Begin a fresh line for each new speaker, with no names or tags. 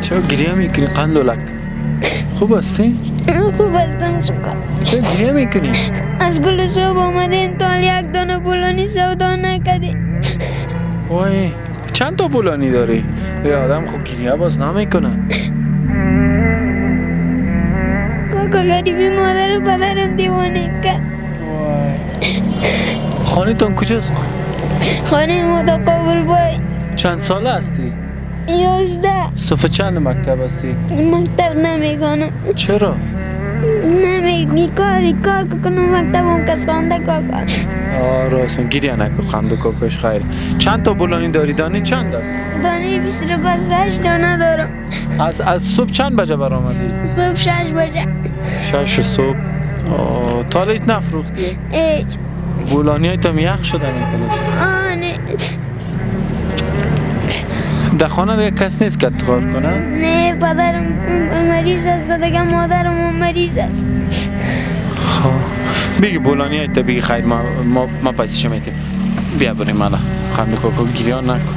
چرا گریه میکنی قندولک؟ خوب هستی؟
خوب هستم شکر.
چرا گریه میکنی؟
از گل صبح آمدین تا یک دانه بولانی سودا نکردی.
وای چند تا بولانی داری؟ یه آدم خوب گریه باز نمیکنه.
کاکا غریبی مادر و پدرم دیوانه کرد.
وای خانه تان کجاست؟
خانه ما تا قابل بای.
چند ساله هستی؟
11.
صفحه چند مکتب هستی؟
مکتب نمیکنم.
چرا؟
نمیگی کار کنم مکتب اون کس خانده کاکا.
راست من گریه نکن خنده کاکاش خیر. چند تا بولانی داری؟ دانی چند است؟
دانی 28 دانه دارم.
از صبح چند بجه برآمدی؟
صبح 6 بجه.
6 صبح. تا حالا هیچ نفروختی؟
هیچ.
بولانی های تام یخ شدن کلش.
نه.
در خانه دیگه کس نیست که کار کنه؟
نه پدرم مریض است دیگه مادرم مریض است.
بگی بولانی های تا بگی خیر ما پیسش میتیم. بیا بریم حالا خنده کاکا گریان نکن.